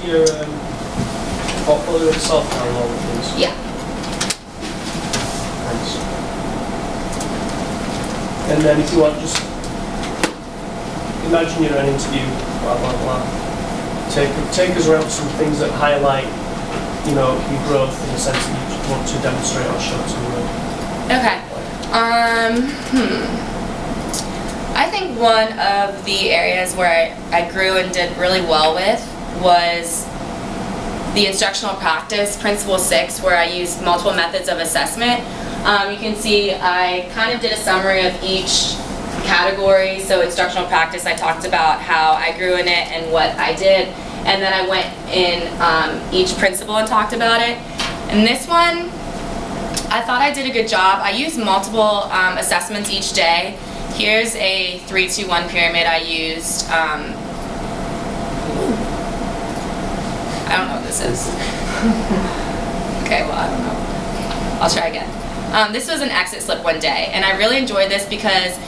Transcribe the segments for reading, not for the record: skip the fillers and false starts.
your portfolio itself now, Laura, please? Yeah. Thanks. And then if you want, just imagine you're at an interview, blah, blah, blah. Take us around some things that highlight, you know, your growth in the sense that you want to demonstrate or show to the world. Okay. I think one of the areas where I grew and did really well with was the instructional practice, Principle 6, where I used multiple methods of assessment. You can see I kind of did a summary of each category. So instructional practice, I talked about how I grew in it and what I did. And then I went in each principle and talked about it. And this one, I thought I did a good job. I used multiple assessments each day. Here's a 3-2-1 pyramid I used. I don't know what this is. Okay, well, I don't know. I'll try again. This was an exit slip one day, and I really enjoyed this because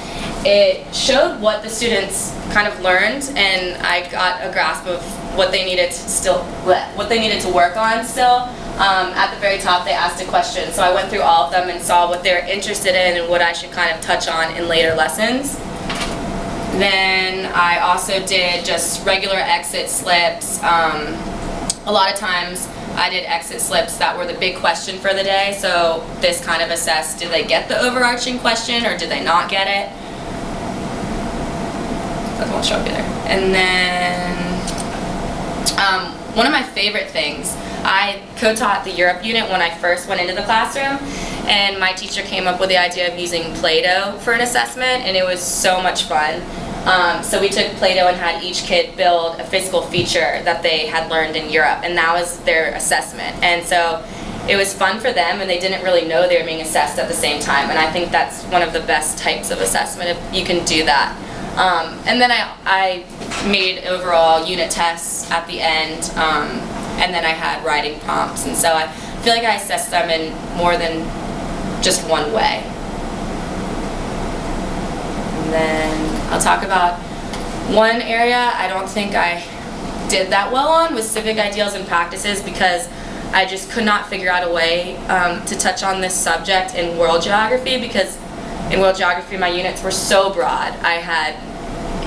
it showed what the students kind of learned, and I got a grasp of what they needed to work on still. At the very top, they asked a question, so I went through all of them and saw what they're interested in and what I should kind of touch on in later lessons. Then I also did just regular exit slips. A lot of times I did exit slips that were the big question for the day, so this kind of assessed, did they get the overarching question or did they not get it? That won't show up either. And then one of my favorite things, I co-taught the Europe unit when I first went into the classroom, and my teacher came up with the idea of using Play-Doh for an assessment, and it was so much fun. So we took Play-Doh and had each kid build a physical feature that they had learned in Europe, and that was their assessment. And so it was fun for them, and they didn't really know they were being assessed at the same time, and I think that's one of the best types of assessment if you can do that. And then I made overall unit tests at the end, and then I had writing prompts, and so I feel like I assessed them in more than just one way. And then I'll talk about one area I don't think I did that well on was civic ideals and practices, because I just could not figure out a way to touch on this subject in world geography, because in world geography my units were so broad.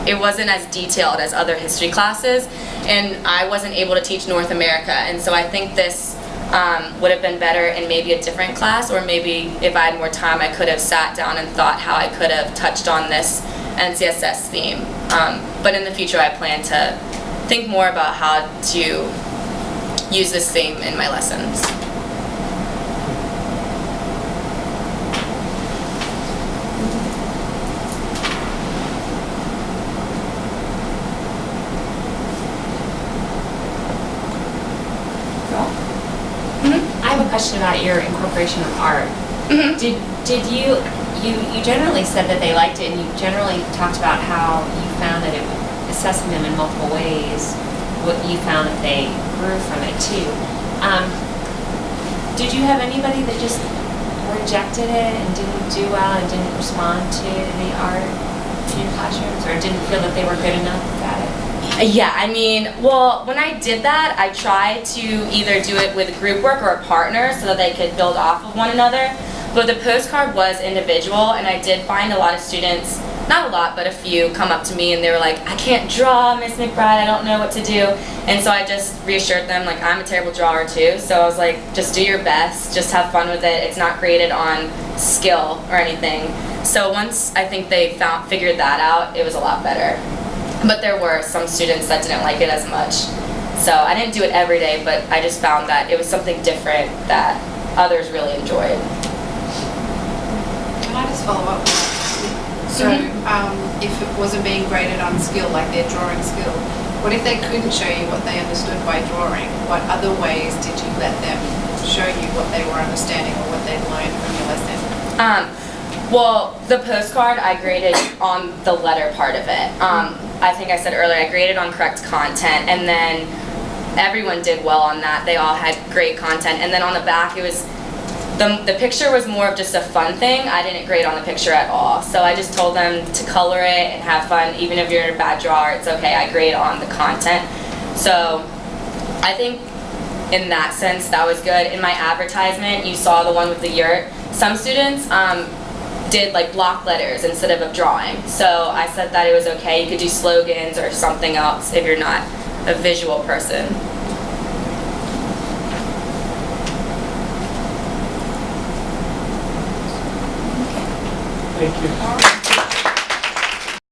It wasn't as detailed as other history classes, and I wasn't able to teach North America, and so I think this would have been better in maybe a different class, or maybe if I had more time I could have sat down and thought how I could have touched on this NCSS theme. But in the future I plan to think more about how to use this theme in my lessons. I have a question about your incorporation of art. Did you generally said that they liked it, and you generally talked about how you found that assessing them in multiple ways, what you found that they grew from it too. Did you have anybody that just rejected it and didn't do well and didn't respond to the art in your classrooms, or didn't feel that they were good enough at it? Yeah, I mean, well, when I did that, I tried to either do it with group work or a partner so that they could build off of one another. But the postcard was individual, and I did find a lot of students, not a lot, but a few, come up to me and they were like, I can't draw, Miss McBride, I don't know what to do. And so I just reassured them, like, I'm a terrible drawer too. So I was like, just do your best, just have fun with it. It's not graded on skill or anything. So once I think they figured that out, it was a lot better. But there were some students that didn't like it as much. So I didn't do it every day, but I just found that it was something different that others really enjoyed. Can I just follow up? So if it wasn't being graded on skill, like their drawing skill, what if they couldn't show you what they understood by drawing? What other ways did you let them show you what they were understanding or what they learned from your lesson? Well, the postcard I graded on the letter part of it. I think I said earlier I graded on correct content, and then everyone did well on that. They all had great content, and then on the back it was the picture was more of just a fun thing. I didn't grade on the picture at all, so I just told them to color it and have fun. Even if you're a bad drawer, it's okay. I grade on the content. So I think in that sense that was good. In my advertisement, you saw the one with the yurt. Some students did like block letters instead of a drawing. So I said that it was okay. You could do slogans or something else if you're not a visual person. Thank you.